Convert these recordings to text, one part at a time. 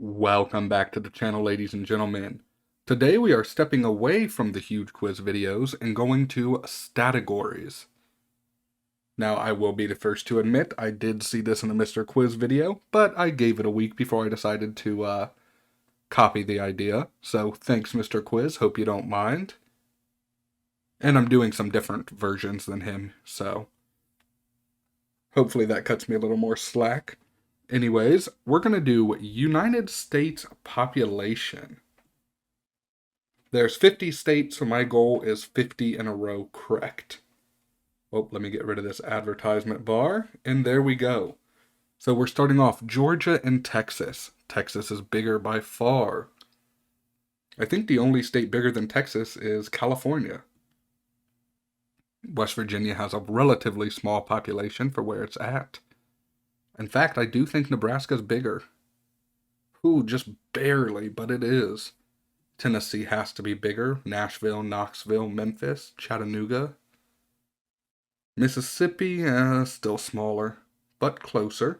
Welcome back to the channel, ladies and gentlemen. Today we are stepping away from the huge quiz videos and going to Stattogories. Now, I will be the first to admit I did see this in a Mr. Quiz video, but I gave it a week before I decided to copy the idea. So thanks, Mr. Quiz. Hope you don't mind. And I'm doing some different versions than him, so hopefully that cuts me a little more slack. Anyways, we're going to do United States population. There's 50 states, so my goal is 50 in a row correct. Oh, let me get rid of this advertisement bar, and there we go. So we're starting off Georgia and Texas. Texas is bigger by far. I think the only state bigger than Texas is California. West Virginia has a relatively small population for where it's at. In fact, I do think Nebraska's bigger. Ooh, just barely, but it is. Tennessee has to be bigger. Nashville, Knoxville, Memphis, Chattanooga. Mississippi, still smaller, but closer.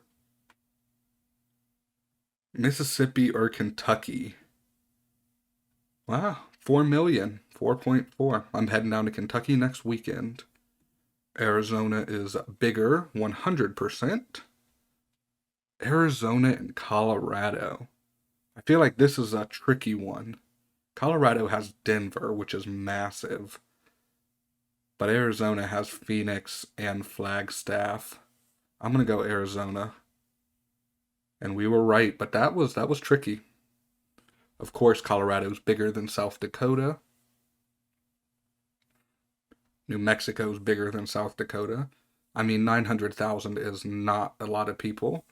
Mississippi or Kentucky. Wow, 4 million, 4.4. I'm heading down to Kentucky next weekend. Arizona is bigger, 100%. Arizona and Colorado. I feel like this is a tricky one. Colorado has Denver, which is massive. But Arizona has Phoenix and Flagstaff. I'm going to go Arizona. And we were right, but that was tricky. Of course, Colorado's bigger than South Dakota. New Mexico's bigger than South Dakota. I mean, 900,000 is not a lot of people.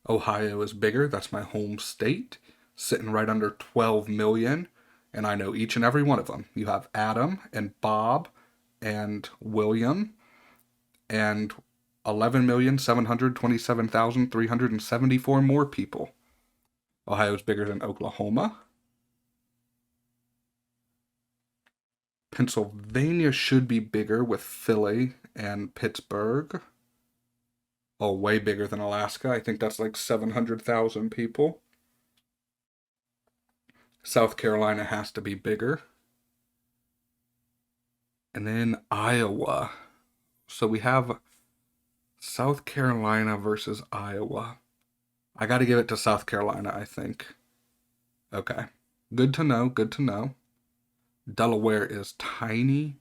Ohio is bigger. That's my home state. Sitting right under 12 million. And I know each and every one of them. You have Adam and Bob and William and 11,727,374 more people. Ohio's bigger than Oklahoma. Pennsylvania should be bigger with Philly and Pittsburgh. Oh, way bigger than Alaska. I think that's like 700,000 people. South Carolina has to be bigger. And then Iowa. So we have South Carolina versus Iowa. I got to give it to South Carolina, I think. Okay. Good to know. Good to know. Delaware is tiny.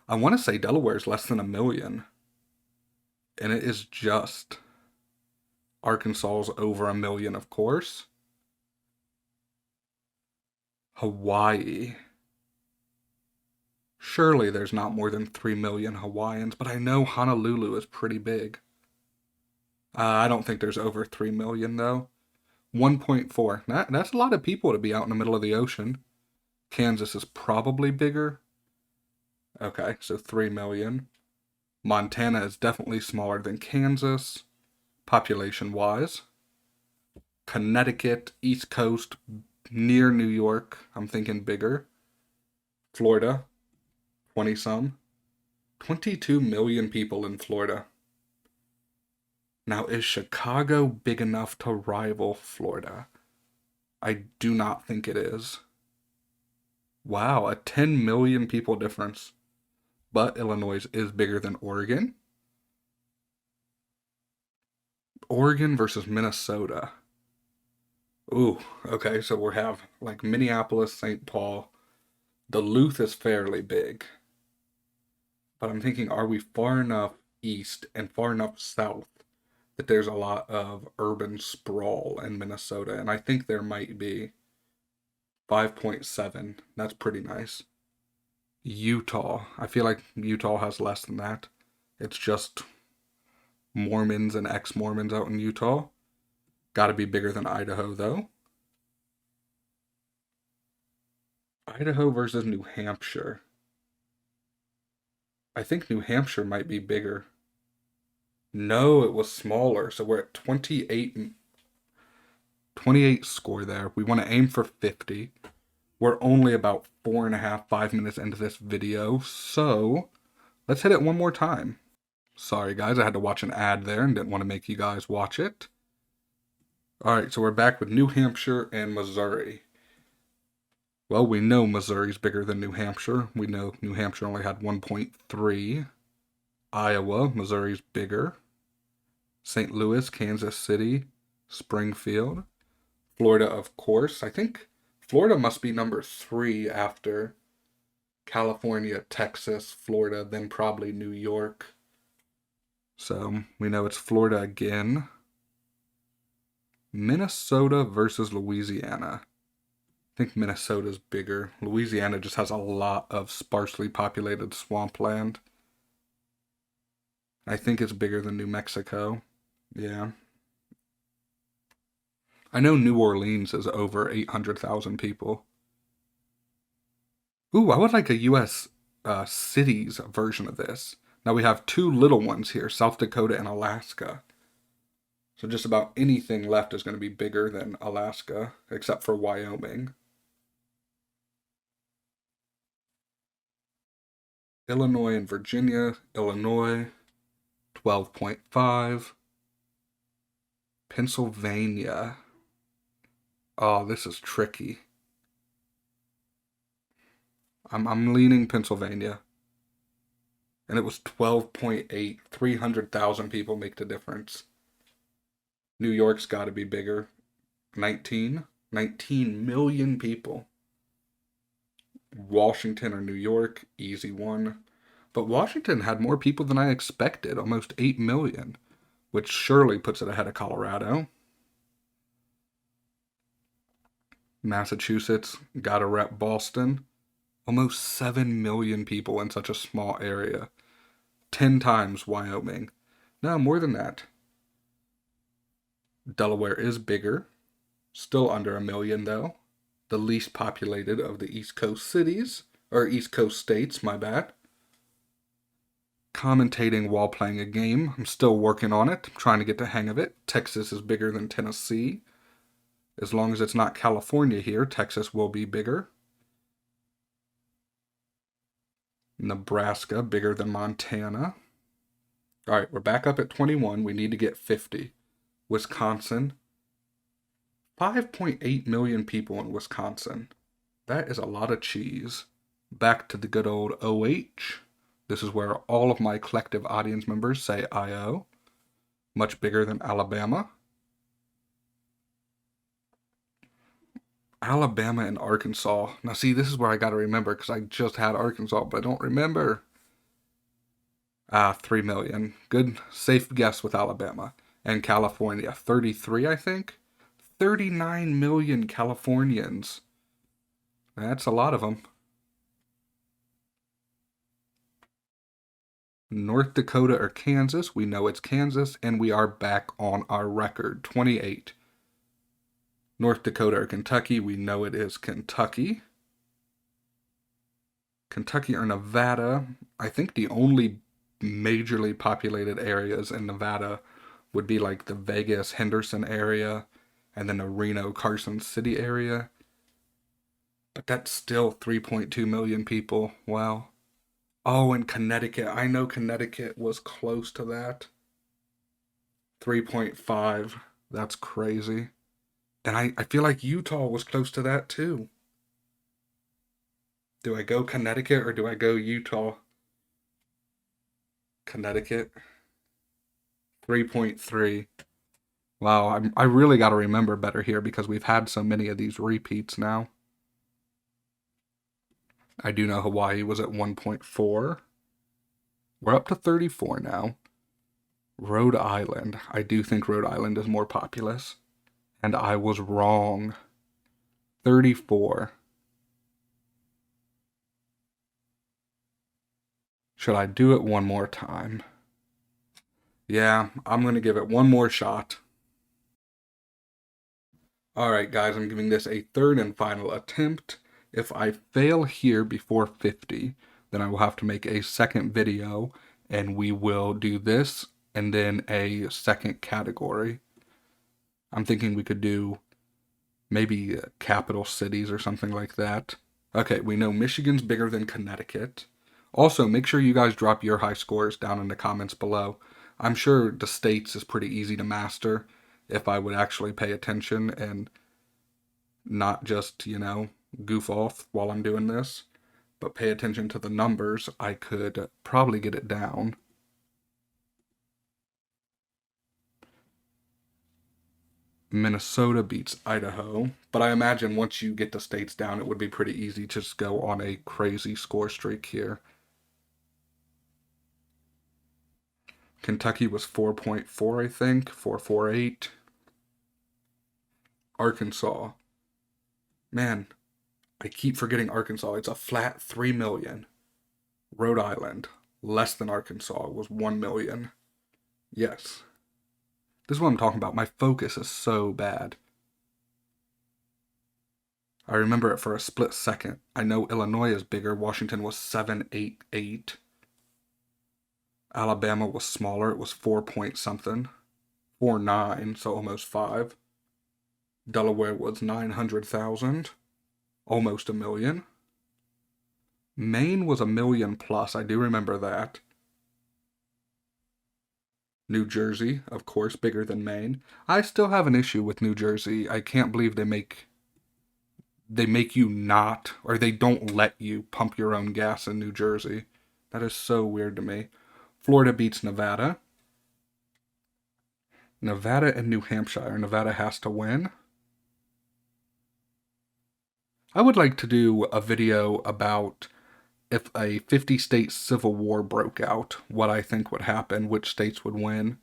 I want to say Delaware is less than 1 million. And it is just. Arkansas is over 1 million, of course. Hawaii. Surely there's not more than 3 million Hawaiians, but I know Honolulu is pretty big. I don't think there's over 3 million, though. 1.4. That's a lot of people to be out in the middle of the ocean. Kansas is probably bigger. Okay, so 3 million. Montana is definitely smaller than Kansas, population-wise. Connecticut, East Coast, near New York, I'm thinking bigger. Florida, 20-some. 22 million people in Florida. Now, is Chicago big enough to rival Florida? I do not think it is. Wow, a 10 million people difference. But Illinois is bigger than Oregon. Oregon versus Minnesota. Ooh, okay, so we have like Minneapolis, St. Paul. Duluth is fairly big. But I'm thinking, are we far enough east and far enough south that there's a lot of urban sprawl in Minnesota? And I think there might be. 5.7. That's pretty nice. Utah. I feel like Utah has less than that. It's just Mormons and ex-Mormons out in Utah. Gotta be bigger than Idaho, though. Idaho versus New Hampshire. I think New Hampshire might be bigger. No, it was smaller. So we're at 28 score there. We want to aim for 50. We're only about 4.5, 5 minutes into this video, so let's hit it one more time. Sorry guys, I had to watch an ad there and didn't want to make you guys watch it. Alright, so we're back with New Hampshire and Missouri. Well, we know Missouri's bigger than New Hampshire. We know New Hampshire only had 1.3. Iowa, Missouri's bigger. St. Louis, Kansas City, Springfield. Florida, of course. I think Florida must be number 3 after California, Texas, Florida, then probably New York. So we know it's Florida again. Minnesota versus Louisiana. I think Minnesota's bigger. Louisiana just has a lot of sparsely populated swampland. I think it's bigger than New Mexico. Yeah. I know New Orleans is over 800,000 people. Ooh, I would like a U.S. Cities version of this. Now we have 2 little ones here, South Dakota and Alaska. So just about anything left is going to be bigger than Alaska, except for Wyoming. Illinois and Virginia. Illinois, 12.5. Pennsylvania. Oh, this is tricky. I'm leaning Pennsylvania. And it was 12.8. 300,000 people make the difference. New York's got to be bigger. 19. 19 million people. Washington or New York, easy one. But Washington had more people than I expected, almost 8 million, which surely puts it ahead of Colorado. Massachusetts, gotta rep Boston. Almost 7 million people in such a small area. 10 times Wyoming. No, more than that. Delaware is bigger. Still under 1 million, though. The least populated of the East Coast cities. Or East Coast states, my bad. Commentating while playing a game. I'm still working on it. I'm trying to get the hang of it. Texas is bigger than Tennessee. As long as it's not California here, Texas will be bigger. Nebraska, bigger than Montana. All right, we're back up at 21. We need to get 50. Wisconsin. 5.8 million people in Wisconsin. That is a lot of cheese. Back to the good old OH. This is where all of my collective audience members say IO. Much bigger than Alabama. Alabama and Arkansas. Now see, this is where I gotta remember, because I just had Arkansas, but I don't remember. 3 million. Good, safe guess with Alabama. And California, 33, I think? 39 million Californians. That's a lot of them. North Dakota or Kansas. We know it's Kansas, and we are back on our record, 28. North Dakota or Kentucky. We know it is Kentucky. Kentucky or Nevada. I think the only majorly populated areas in Nevada would be like the Vegas, Henderson area, and then the Reno, Carson City area. But that's still 3.2 million people. Wow. Oh, and Connecticut. I know Connecticut was close to that. 3.5. That's crazy. And I feel like Utah was close to that too. Do I go Connecticut or do I go Utah? Connecticut. 3.3. Wow, I really got to remember better here because we've had so many of these repeats now. I do know Hawaii was at 1.4. We're up to 34 now. Rhode Island. I do think Rhode Island is more populous. And I was wrong. 34. Should I do it one more time? Yeah, I'm going to give it one more shot. Alright guys, I'm giving this a third and final attempt. If I fail here before 50, then I will have to make a second video, and we will do this, and then a second category. I'm thinking we could do maybe capital cities or something like that. Okay, we know Michigan's bigger than Connecticut. Also, make sure you guys drop your high scores down in the comments below. I'm sure the states is pretty easy to master, if I would actually pay attention and not just, goof off while I'm doing this, but pay attention to the numbers, I could probably get it down. Minnesota beats Idaho, but I imagine once you get the states down, it would be pretty easy to just go on a crazy score streak here. Kentucky was 4.4, I think, 4.48. Arkansas. Man, I keep forgetting Arkansas. It's a flat 3 million. Rhode Island, less than Arkansas, was 1 million. Yes. This is what I'm talking about. My focus is so bad. I remember it for a split second. I know Illinois is bigger. Washington was 788. Alabama was smaller. It was 4 point something. 4.9, so almost 5. Delaware was 900,000. Almost a million. Maine was a million plus. I do remember that. New Jersey, of course, bigger than Maine. I still have an issue with New Jersey. I can't believe they make you not, or they don't let you pump your own gas in New Jersey. That is so weird to me. Florida beats Nevada. Nevada and New Hampshire. Nevada has to win. I would like to do a video about if a 50-state civil war broke out, what I think would happen, which states would win.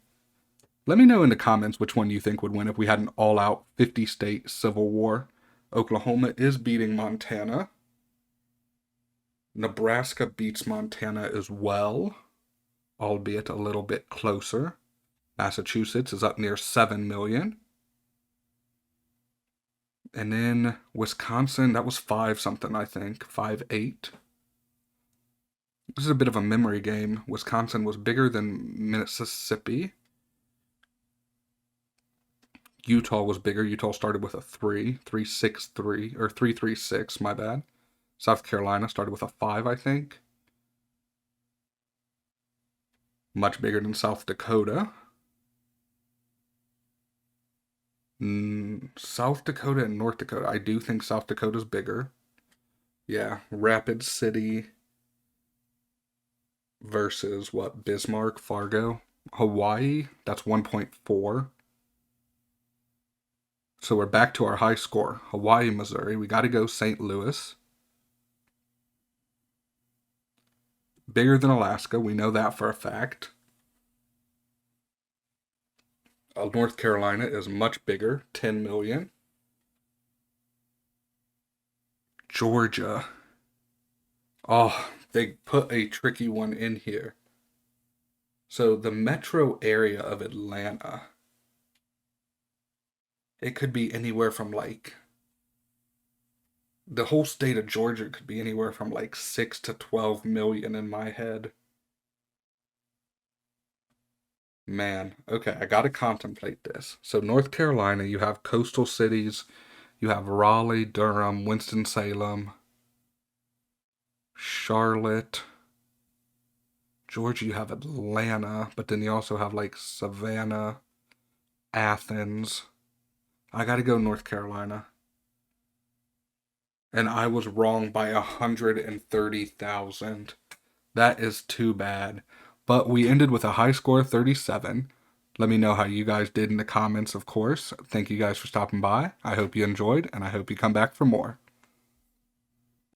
Let me know in the comments which one you think would win if we had an all-out 50-state civil war. Oklahoma is beating Montana. Nebraska beats Montana as well, albeit a little bit closer. Massachusetts is up near 7 million. And then Wisconsin, that was 5 something, I think. 5.8. This is a bit of a memory game. Wisconsin was bigger than Mississippi. Utah was bigger. Utah started with a 3.63, or 3.36, my bad. South Carolina started with a 5, I think. Much bigger than South Dakota. South Dakota and North Dakota. I do think South Dakota's bigger. Yeah, Rapid City versus what? Bismarck, Fargo. Hawaii, that's 1.4. So we're back to our high score. Hawaii, Missouri. We got to go St. Louis. Bigger than Alaska. We know that for a fact. North Carolina is much bigger. 10 million. Georgia. Oh, they put a tricky one in here. So the metro area of Atlanta, it could be anywhere from the whole state of Georgia could be anywhere from 6 to 12 million in my head. Man, okay, I gotta contemplate this. So North Carolina, you have coastal cities, you have Raleigh, Durham, Winston-Salem, Charlotte. Georgia, you have Atlanta, but then you also have Savannah, Athens. I gotta go North Carolina. And I was wrong by 130,000. That is too bad. But we ended with a high score of 37. Let me know how you guys did in the comments, of course. Thank you guys for stopping by. I hope you enjoyed, and I hope you come back for more.